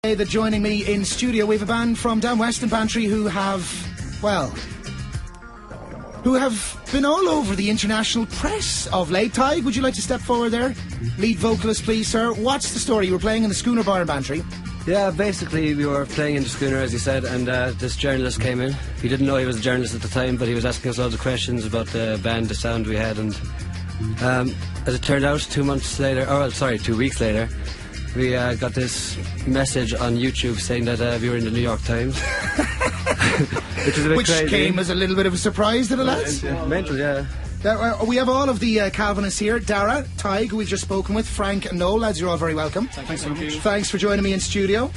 That joining me in studio, we have a band from down west in Bantry who have been all over the international press of late. Tig, would you like to step forward there? Lead vocalist, please, sir. What's the story? You were playing in the Schooner Bar in Bantry. Yeah, basically we were playing in the Schooner, as you said, and this journalist came in. He didn't know he was a journalist at the time, but he was asking us loads of questions about the band, the sound we had, and as it turned out, 2 weeks later, we got this message on YouTube saying that we were in the New York Times. Which is a bit crazy. Came as a little bit of a surprise to the lads. Mental, yeah. We have all of the Calvinists here. Dara, Tig, who we've just spoken with, Frank and Noel. Lads, you're all very welcome. Thanks so much. Thanks for joining me in studio.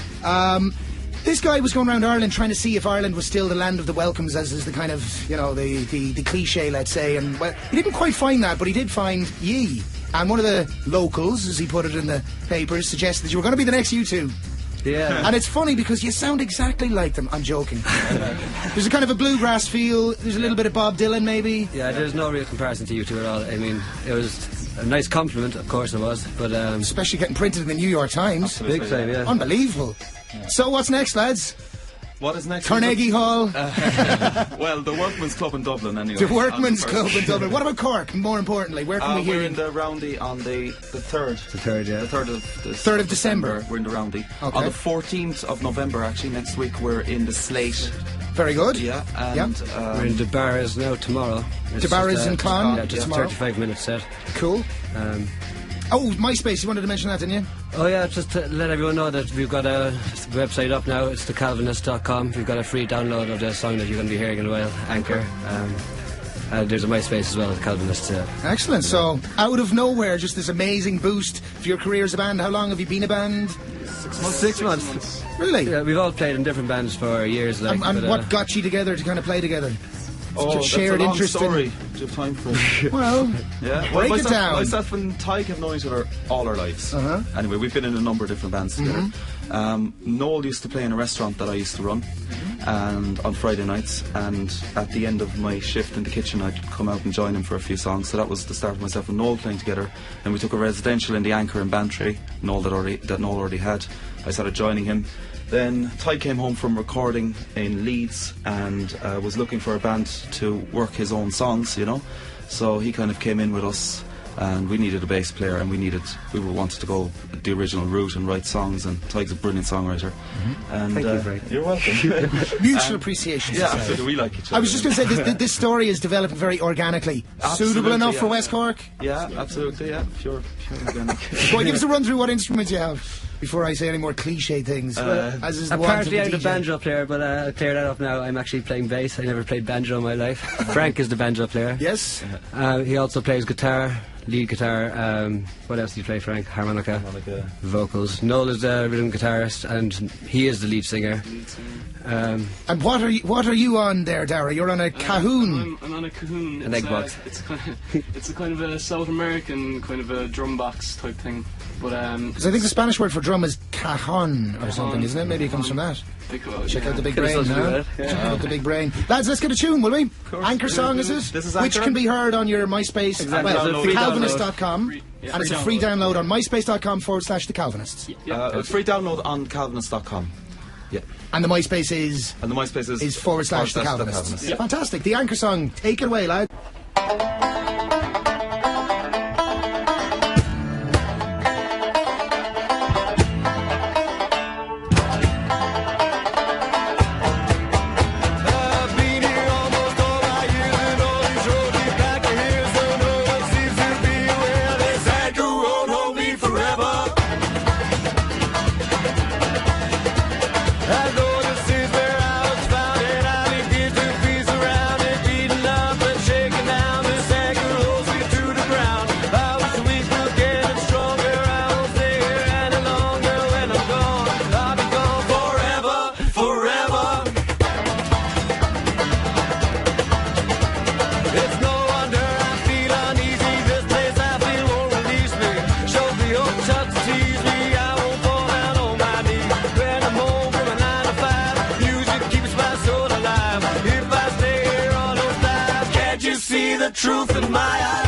This guy was going around Ireland trying to see if Ireland was still the land of the welcomes, as is the kind of, you know, the cliche, let's say. And well, he didn't quite find that, but he did find ye. And one of the locals, as he put it in the papers, suggested that you were going to be the next U2. Yeah. And it's funny because you sound exactly like them. I'm joking. There's a kind of a bluegrass feel. There's a little bit of Bob Dylan, maybe. Yeah, there's no real comparison to U2 at all. I mean, it was a nice compliment, of course it was, but especially getting printed in the New York Times. Absolutely. Big time, yeah. Unbelievable. Yeah. So what's next, lads? What is next? Carnegie Hall. Well, the Workman's Club in Dublin, anyway. The Workman's Club in Dublin. What about Cork? More importantly, where can we hear you? We're in the Roundy on the 3rd. The 3rd, yeah. The 3rd of December. We're in the Roundy. Okay. On the 14th of November, actually, next week, we're in the Slate. Very good. Yeah, and we're in DeBarras now tomorrow. DeBarras in Clon. Yeah, just tomorrow. 35-minute set. Cool. Oh, MySpace, you wanted to mention that, didn't you? Oh yeah, just to let everyone know that we've got a website up now. It's thecalvinist.com. We've got a free download of the song that you're going to be hearing in a while, Anchor. There's a MySpace as well, Calvinists. Excellent. So, out of nowhere, just this amazing boost for your career as a band. How long have you been a band? 6 months. Really? Yeah, we've all played in different bands for years. And what got you together to kind of play together? Oh, shared that's a long interest story. Do you have time for it? Well, yeah. Break it down. Myself and Tig have known each other all our lives. Anyway, we've been in a number of different bands together. Noel used to play in a restaurant that I used to run, and on Friday nights. And at the end of my shift in the kitchen, I'd come out and join him for a few songs. So that was the start of myself and Noel playing together. And we took a residential in the Anchor in Bantry. Noel already had. I started joining him. Then Ty came home from recording in Leeds and was looking for a band to work his own songs, you know. So he kind of came in with us, and we needed a bass player, and we wanted to go the original route and write songs. And Ty's a brilliant songwriter. And thank you, Frank. You're welcome. Mutual appreciation. Yeah, absolutely. We like each other. I was just going to say this story is developing very organically. Absolutely, suitable enough yeah. for West Cork. Yeah, absolutely. Yeah, pure organic. Boy, give us a run through what instruments you have before I say any more cliche things. As is the apparently I'm the the banjo player, but I'll clear that up now. I'm actually playing bass. I never played banjo in my life. Frank is the banjo player. Yes. He also plays guitar, lead guitar. What else do you play, Frank? Harmonica. Vocals. Noel is the rhythm guitarist, and he is the lead singer. And what are you on there, Dara? You're on a cajon. I'm on a cajon. An egg box. It's a kind of a South American kind of a drum box type thing. But because I think the Spanish word for drum is cajon or something, isn't it? Maybe it comes from that. Check out the big brain, huh? Check out the big brain. Lads, let's get a tune, will we? Anchor song, is it? This is Which Anchor. can be heard on your MySpace, Exactly. Calvinist.com, and it's a free download on myspace.com/The Calvinists. Free download on Calvinist.com. Yeah. And the MySpace is? And the MySpace is /The Calvinists. Yeah. Fantastic. The Anchor song. Take it away, lad. Truth in my eyes.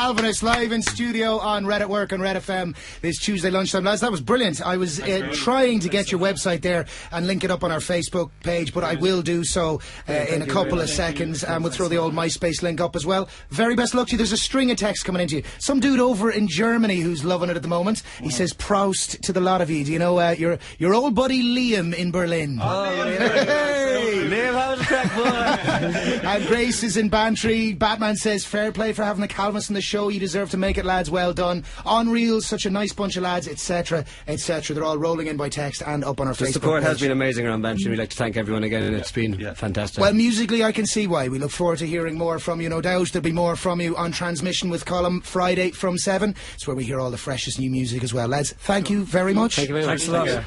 Calvinists live in studio on Red at Work on Red FM this Tuesday lunchtime. Lads, that was brilliant. I was trying to get your website there and link it up on our Facebook page, but I will do so in a couple of seconds, and we'll throw the old MySpace link up as well. Very best luck to you. There's a string of texts coming into you. Some dude over in Germany who's loving it at the moment. He says, Proust to the lot of you. Do you know your old buddy Liam in Berlin? Liam, how's the crack, boy? And Grace is in Bantry. Batman says, fair play for having the Calvinists on the show. You deserve to make it, lads. Well done. Unreal, such a nice bunch of lads, etc., etc. They're all rolling in by text and up on our Facebook The support page. has been amazing around Bantry. We'd like to thank everyone again, and it's been fantastic. Well, musically, I can see why. We look forward to hearing more from you, no doubt. There'll be more from you on Transmission with Column Friday from 7. It's where we hear all the freshest new music as well. Lads, thank you very much. Thank you very much. Thanks a lot.